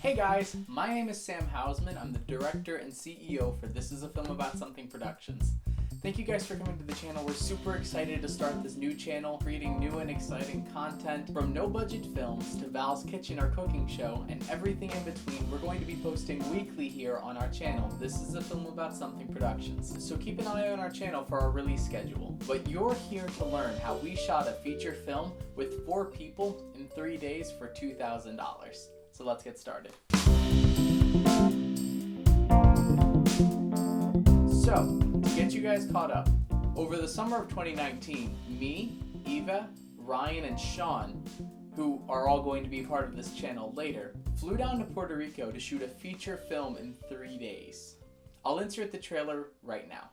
Hey guys, my name is Sam Hausman. I'm the director and CEO for This Is a Film About Something Productions. Thank you guys for coming to the channel. We're super excited to start this new channel, creating new and exciting content from no budget films to Val's Kitchen, our cooking show, and everything in between. We're going to be posting weekly here on our channel. This is a Film About Something Productions. So keep an eye on our channel for our release schedule. But you're here to learn how we shot a feature film with 4 people in 3 days for $2,000. So let's get started. So, to get you guys caught up, over the summer of 2019, me, Eva, Ryan, and Sean, who are all going to be part of this channel later, flew down to Puerto Rico to shoot a feature film in 3 days. I'll insert the trailer right now.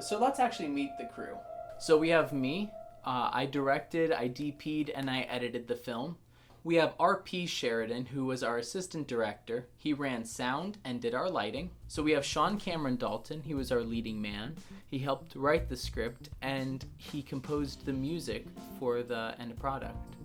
So let's actually meet the crew. So we have me, I directed, I DP'd, and I edited the film. We have RP Sheridan, who was our assistant director. He ran sound and did our lighting. So we have Sean Cameron Dalton, he was our leading man. He helped write the script and he composed the music for the end product.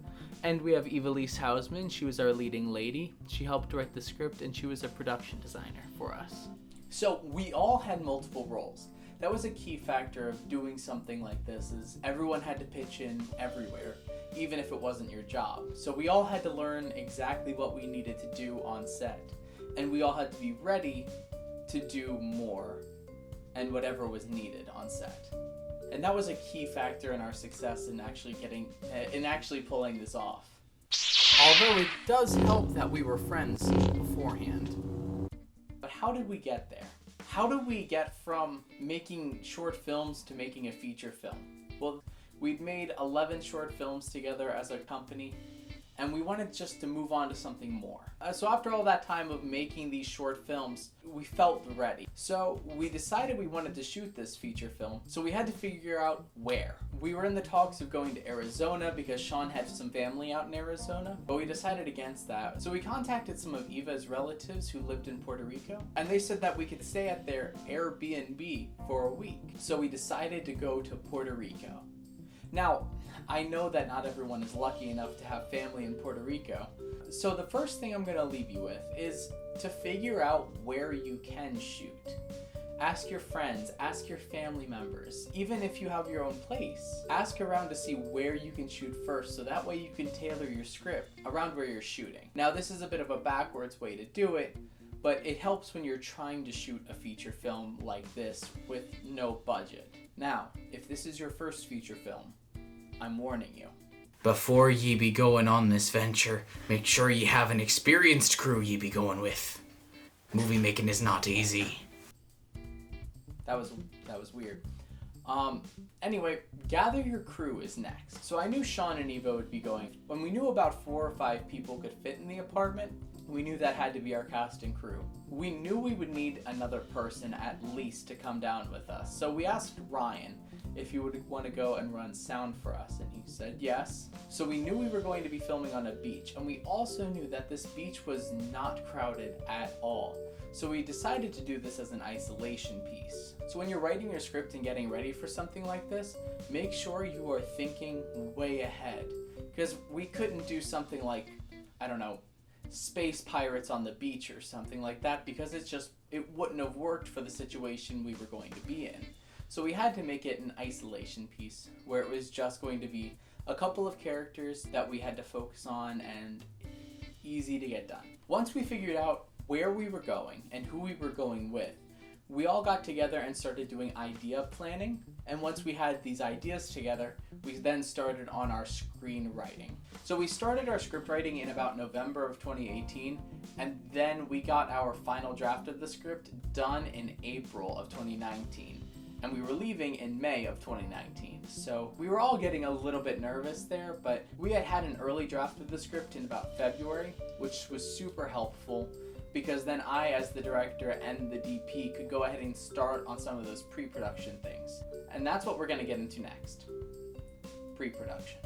And we have Evelise Hausman, she was our leading lady. She helped write the script and she was a production designer for us. So we all had multiple roles. That was a key factor of doing something like this, is everyone had to pitch in everywhere, even if it wasn't your job. So we all had to learn exactly what we needed to do on set, and we all had to be ready to do more and whatever was needed on set. And that was a key factor in our success in actually pulling this off. Although it does help that we were friends beforehand. But how did we get there? How do we get from making short films to making a feature film? Well, we'd made 11 short films together as a company, and we wanted just to move on to something more. So after all that time of making these short films, we felt ready. So we decided we wanted to shoot this feature film, so we had to figure out where. We were in the talks of going to Arizona because Sean had some family out in Arizona, but we decided against that. So we contacted some of Eva's relatives who lived in Puerto Rico, and they said that we could stay at their Airbnb for a week. So we decided to go to Puerto Rico. Now, I know that not everyone is lucky enough to have family in Puerto Rico, so the first thing I'm going to leave you with is to figure out where you can shoot. Ask your friends, ask your family members, even if you have your own place. Ask around to see where you can shoot first, so that way you can tailor your script around where you're shooting. Now, this is a bit of a backwards way to do it, but it helps when you're trying to shoot a feature film like this with no budget. Now, if this is your first feature film, I'm warning you. Before ye be going on this venture, make sure ye have an experienced crew ye be going with. Movie making is not easy. That was weird. Anyway, gather your crew is next. So I knew Sean and Eva would be going. When we knew about 4 or 5 people could fit in the apartment, we knew that had to be our cast and crew. We knew we would need another person at least to come down with us. So we asked Ryan if he would want to go and run sound for us, and he said yes. So we knew we were going to be filming on a beach, and we also knew that this beach was not crowded at all. So we decided to do this as an isolation piece. So when you're writing your script and getting ready for something like this, make sure you are thinking way ahead. Because we couldn't do something like, I don't know, space pirates on the beach or something like that, because it wouldn't have worked for the situation we were going to be in. So we had to make it an isolation piece where it was just going to be a couple of characters that we had to focus on and easy to get done. Once we figured out where we were going and who we were going with, we all got together and started doing idea planning. And once we had these ideas together, we then started on our screenwriting. So we started our script writing in about November of 2018, and then we got our final draft of the script done in April of 2019. And we were leaving in May of 2019. So we were all getting a little bit nervous there, but we had an early draft of the script in about February, which was super helpful because then I, as the director and the DP, could go ahead and start on some of those pre-production things. And that's what we're gonna get into next. Pre-production.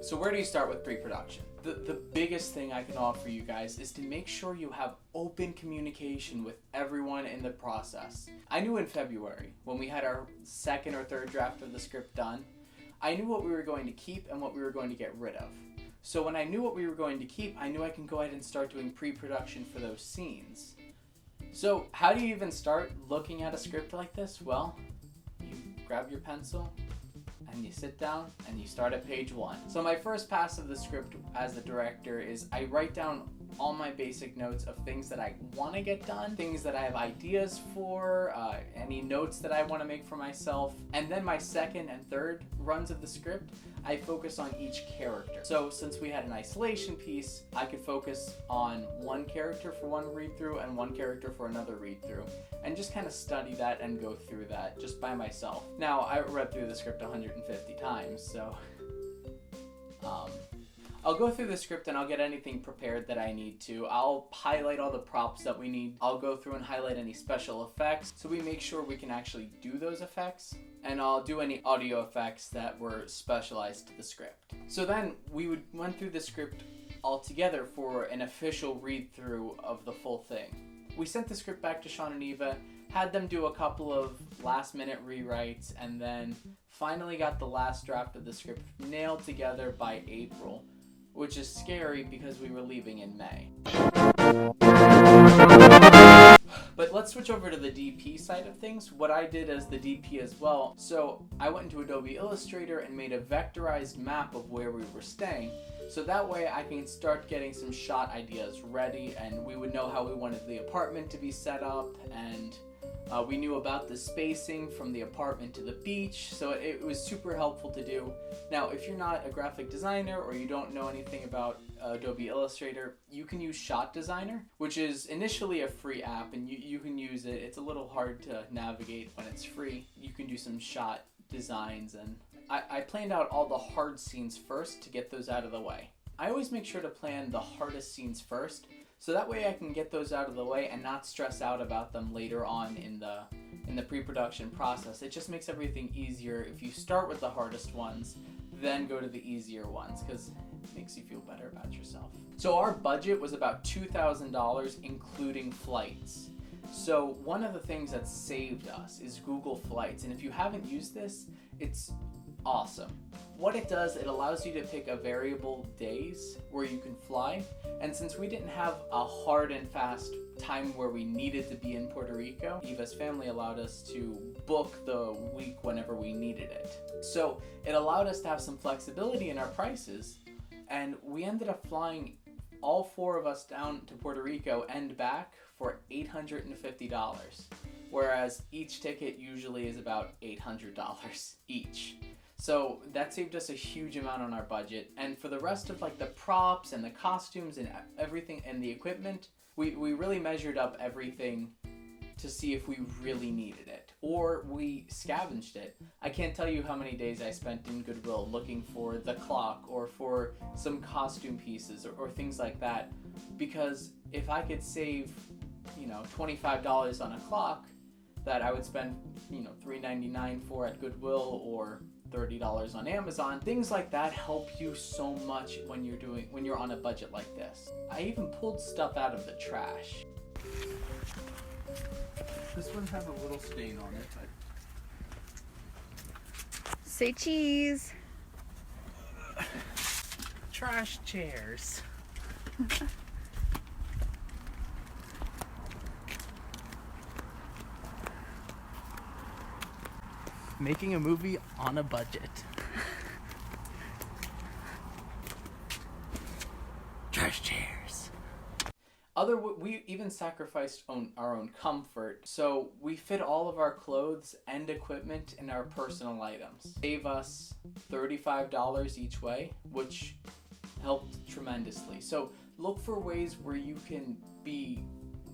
So where do you start with pre-production? The biggest thing I can offer you guys is to make sure you have open communication with everyone in the process. I knew in February, when we had our second or third draft of the script done, I knew what we were going to keep and what we were going to get rid of. So when I knew what we were going to keep, I knew I can go ahead and start doing pre-production for those scenes. So how do you even start looking at a script like this? Well, you grab your pencil, and you sit down and you start at page 1. So my first pass of the script as the director is I write down all my basic notes of things that I want to get done, things that I have ideas for, any notes that I want to make for myself. And then my second and third runs of the script, I focus on each character. So since we had an isolation piece, I could focus on one character for one read through and one character for another read through, and just kind of study that and go through that just by myself. Now, I read through the script 150 times, so I'll go through the script and I'll get anything prepared that I need to. I'll highlight all the props that we need. I'll go through and highlight any special effects so we make sure we can actually do those effects. And I'll do any audio effects that were specialized to the script. So then we went through the script all together for an official read through of the full thing. We sent the script back to Sean and Eva, had them do a couple of last minute rewrites, and then finally got the last draft of the script nailed together by April, which is scary because we were leaving in May. But let's switch over to the DP side of things, what I did as the DP as well. So I went into Adobe Illustrator and made a vectorized map of where we were staying. So that way I can start getting some shot ideas ready, and we would know how we wanted the apartment to be set up, and we knew about the spacing from the apartment to the beach, so it was super helpful to do. Now, if you're not a graphic designer or you don't know anything about Adobe Illustrator, you can use Shot Designer, which is initially a free app, and you can use it. It's a little hard to navigate when it's free. You can do some shot designs, and I planned out all the hard scenes first to get those out of the way. I always make sure to plan the hardest scenes first, so that way I can get those out of the way and not stress out about them later on in the pre-production process. It just makes everything easier if you start with the hardest ones, then go to the easier ones, because it makes you feel better about yourself. So our budget was about $2,000, including flights. So one of the things that saved us is Google Flights, and if you haven't used this, it's awesome. What it does, it allows you to pick a variable days where you can fly, and since we didn't have a hard and fast time where we needed to be in Puerto Rico, Eva's family allowed us to book the week whenever we needed it. So it allowed us to have some flexibility in our prices, and we ended up flying all 4 of us down to Puerto Rico and back for $850, whereas each ticket usually is about $800 each. So that saved us a huge amount on our budget, and for the rest of like the props and the costumes and everything and the equipment, we really measured up everything to see if we really needed it, or we scavenged it. I can't tell you how many days I spent in Goodwill looking for the clock or for some costume pieces or things like that, because if I could save, $25 on a clock that I would spend, $3.99 for at Goodwill or $30 on Amazon, things like that help you so much when you're on a budget like this. I even pulled stuff out of the trash. This one has a little stain on it. Say cheese. Trash chairs. Making a movie on a budget. Trash chairs. We even sacrificed our own comfort, so we fit all of our clothes and equipment in our personal items. Save us $35 each way, which helped tremendously. So look for ways where you can be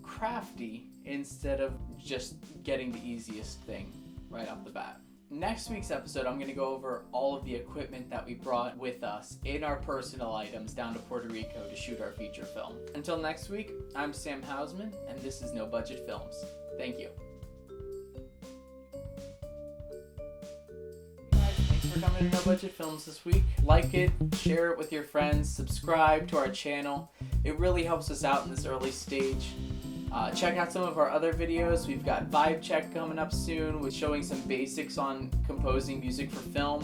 crafty instead of just getting the easiest thing right off the bat. Next week's episode, I'm going to go over all of the equipment that we brought with us in our personal items down to Puerto Rico to shoot our feature film. Until next week, I'm Sam Hausman, and this is No Budget Films. Thank you. Thanks for coming to No Budget Films this week. Like it, share it with your friends, subscribe to our channel. It really helps us out in this early stage. Check out some of our other videos. We've got Vibe Check coming up soon with showing some basics on composing music for film,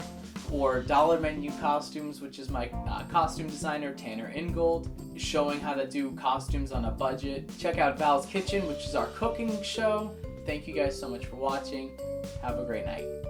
or Dollar Menu Costumes, which is my costume designer Tanner Ingold, showing how to do costumes on a budget. Check out Val's Kitchen, which is our cooking show. Thank you guys so much for watching. Have a great night.